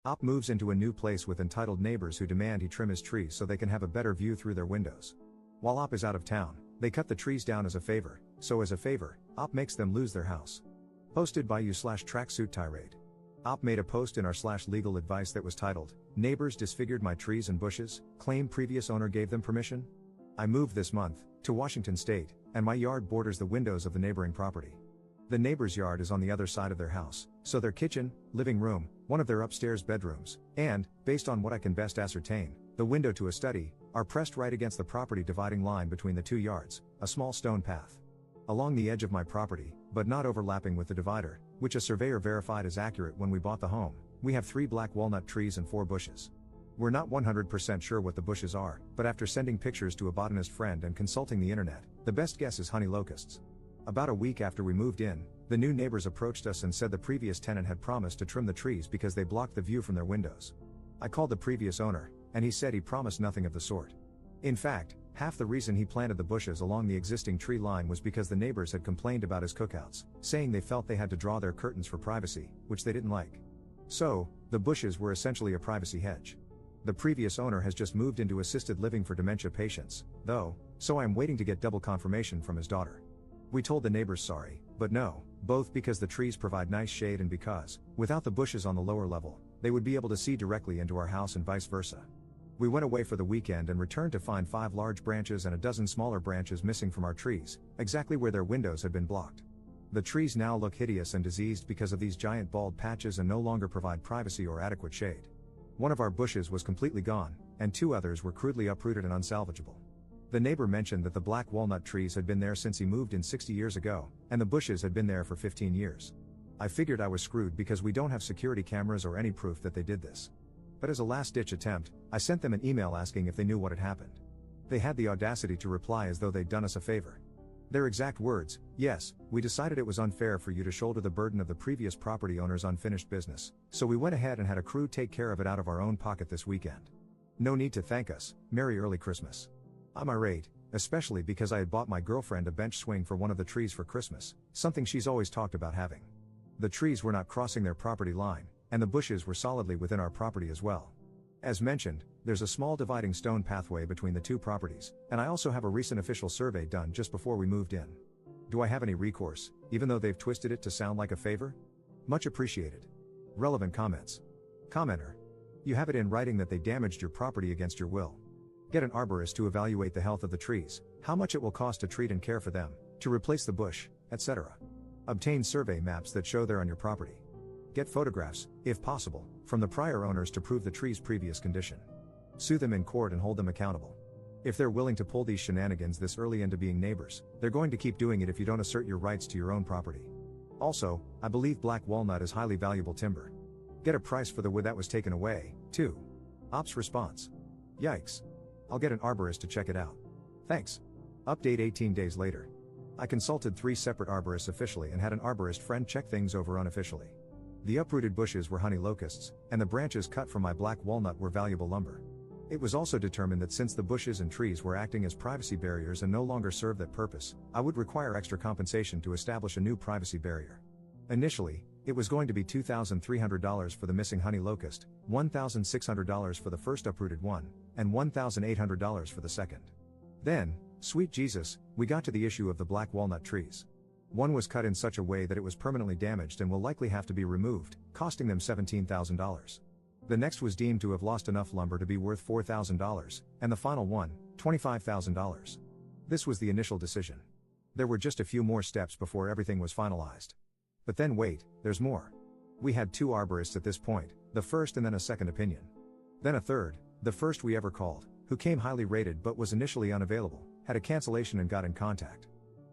Op moves into a new place with entitled neighbors who demand he trim his trees so they can have a better view through their windows. While Op is out of town, they cut the trees down as a favor, so as a favor, Op makes them lose their house. Posted by you/tracksuit tirade. Op made a post in our/legal advice that was titled, "Neighbors disfigured my trees and bushes, claim previous owner gave them permission?" I moved this month, to Washington State, and my yard borders the windows of the neighboring property. The neighbor's yard is on the other side of their house, so their kitchen, living room, one of their upstairs bedrooms, and, based on what I can best ascertain, the window to a study, are pressed right against the property dividing line between the two yards, a small stone path. Along the edge of my property, but not overlapping with the divider, which a surveyor verified is accurate when we bought the home, we have 3 black walnut trees and 4 bushes. We're not 100% sure what the bushes are, but after sending pictures to a botanist friend and consulting the internet, the best guess is honey locusts. About a week after we moved in, the new neighbors approached us and said the previous tenant had promised to trim the trees because they blocked the view from their windows. I called the previous owner, and he said he promised nothing of the sort. In fact, half the reason he planted the bushes along the existing tree line was because the neighbors had complained about his cookouts, saying they felt they had to draw their curtains for privacy, which they didn't like. So, the bushes were essentially a privacy hedge. The previous owner has just moved into assisted living for dementia patients, though, so I am waiting to get double confirmation from his daughter. We told the neighbors sorry, but no, both because the trees provide nice shade and because, without the bushes on the lower level, they would be able to see directly into our house and vice versa. We went away for the weekend and returned to find 5 large branches and a dozen smaller branches missing from our trees, exactly where their windows had been blocked. The trees now look hideous and diseased because of these giant bald patches and no longer provide privacy or adequate shade. One of our bushes was completely gone, and 2 others were crudely uprooted and unsalvageable. The neighbor mentioned that the black walnut trees had been there since he moved in 60 years ago, and the bushes had been there for 15 years. I figured I was screwed because we don't have security cameras or any proof that they did this. But as a last-ditch attempt, I sent them an email asking if they knew what had happened. They had the audacity to reply as though they'd done us a favor. Their exact words, "Yes, we decided it was unfair for you to shoulder the burden of the previous property owner's unfinished business, so we went ahead and had a crew take care of it out of our own pocket this weekend. No need to thank us, Merry Early Christmas." I'm irate, especially because I had bought my girlfriend a bench swing for one of the trees for Christmas, something she's always talked about having. The trees were not crossing their property line, and the bushes were solidly within our property as well. As mentioned, there's a small dividing stone pathway between the 2 properties, and I also have a recent official survey done just before we moved in. Do I have any recourse, even though they've twisted it to sound like a favor? Much appreciated. Relevant comments. Commenter. You have it in writing that they damaged your property against your will. Get an arborist to evaluate the health of the trees, how much it will cost to treat and care for them, to replace the bush, etc. Obtain survey maps that show they're on your property. Get photographs, if possible, from the prior owners to prove the tree's previous condition. Sue them in court and hold them accountable. If they're willing to pull these shenanigans this early into being neighbors, they're going to keep doing it if you don't assert your rights to your own property. Also, I believe black walnut is highly valuable timber. Get a price for the wood that was taken away, too. Op's response. Yikes. I'll get an arborist to check it out. Thanks. Update 18 days later. I consulted 3 separate arborists officially and had an arborist friend check things over unofficially. The uprooted bushes were honey locusts, and the branches cut from my black walnut were valuable lumber. It was also determined that since the bushes and trees were acting as privacy barriers and no longer serve that purpose, I would require extra compensation to establish a new privacy barrier. Initially, it was going to be $2,300 for the missing honey locust, $1,600 for the first uprooted one, and $1,800 for the second. Then, sweet Jesus, we got to the issue of the black walnut trees. One was cut in such a way that it was permanently damaged and will likely have to be removed, costing them $17,000. The next was deemed to have lost enough lumber to be worth $4,000, and the final one, $25,000. This was the initial decision. There were just a few more steps before everything was finalized. But then wait, there's more. We had 2 arborists at this point, the first and then a second opinion. Then a third, the first we ever called, who came highly rated but was initially unavailable, had a cancellation and got in contact.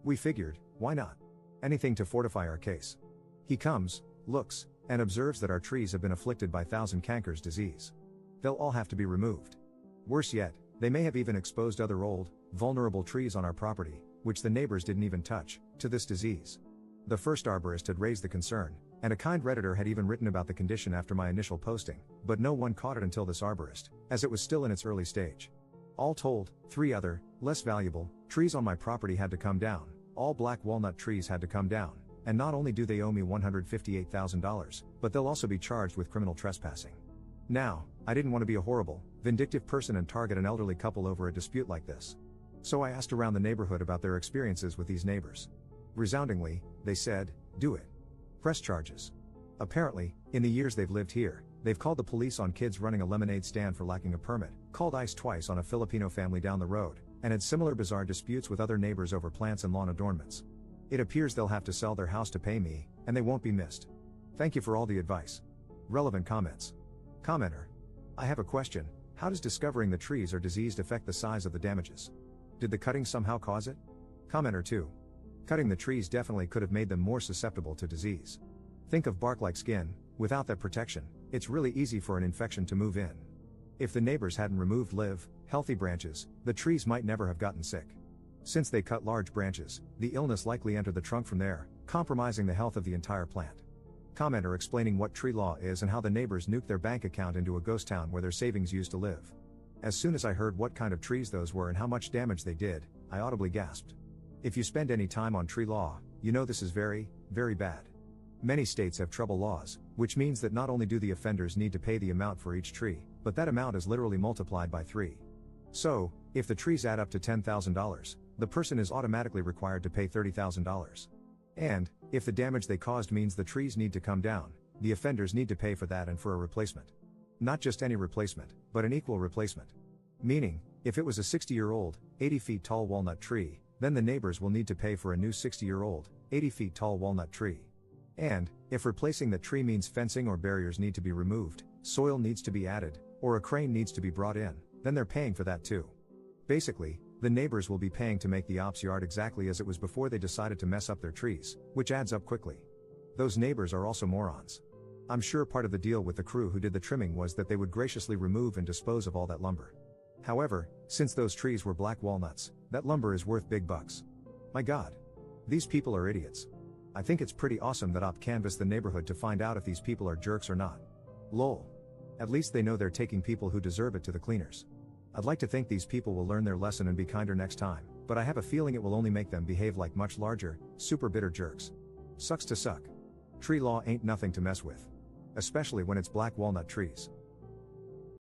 We figured, why not? Anything to fortify our case. He comes, looks, and observes that our trees have been afflicted by thousand cankers disease. They'll all have to be removed. Worse yet, they may have even exposed other old, vulnerable trees on our property, which the neighbors didn't even touch, to this disease. The first arborist had raised the concern, and a kind Redditor had even written about the condition after my initial posting, but no one caught it until this arborist, as it was still in its early stage. All told, 3 other, less valuable, trees on my property had to come down, all black walnut trees had to come down, and not only do they owe me $158,000, but they'll also be charged with criminal trespassing. Now, I didn't want to be a horrible, vindictive person and target an elderly couple over a dispute like this. So I asked around the neighborhood about their experiences with these neighbors. Resoundingly, they said, "Do it. Press charges." Apparently, in the years they've lived here, they've called the police on kids running a lemonade stand for lacking a permit, called ICE twice on a Filipino family down the road, and had similar bizarre disputes with other neighbors over plants and lawn adornments. It appears they'll have to sell their house to pay me, and they won't be missed. Thank you for all the advice. Relevant comments. Commenter. I have a question. How does discovering the trees are diseased affect the size of the damages? Did the cutting somehow cause it? Commenter 2. Cutting the trees definitely could have made them more susceptible to disease. Think of bark-like skin. Without that protection, it's really easy for an infection to move in. If the neighbors hadn't removed live, healthy branches, the trees might never have gotten sick. Since they cut large branches, the illness likely entered the trunk from there, compromising the health of the entire plant. Commenter explaining what tree law is and how the neighbors nuked their bank account into a ghost town where their savings used to live. As soon as I heard what kind of trees those were and how much damage they did, I audibly gasped. If you spend any time on tree law, you know this is very, very bad. Many states have trouble laws, which means that not only do the offenders need to pay the amount for each tree, but that amount is literally multiplied by 3. So, if the trees add up to $10,000, the person is automatically required to pay $30,000. And, if the damage they caused means the trees need to come down, the offenders need to pay for that and for a replacement. Not just any replacement, but an equal replacement. Meaning, if it was a 60-year-old, 80 feet tall walnut tree, then the neighbors will need to pay for a new 60-year-old, 80 feet tall walnut tree. And, if replacing that tree means fencing or barriers need to be removed, soil needs to be added, or a crane needs to be brought in, then they're paying for that too. Basically, the neighbors will be paying to make the ops yard exactly as it was before they decided to mess up their trees, which adds up quickly. Those neighbors are also morons. I'm sure part of the deal with the crew who did the trimming was that they would graciously remove and dispose of all that lumber. However, since those trees were black walnuts, that lumber is worth big bucks. My God. These people are idiots. I think it's pretty awesome that OP canvassed the neighborhood to find out if these people are jerks or not. Lol. At least they know they're taking people who deserve it to the cleaners. I'd like to think these people will learn their lesson and be kinder next time, but I have a feeling it will only make them behave like much larger, super bitter jerks. Sucks to suck. Tree law ain't nothing to mess with. Especially when it's black walnut trees.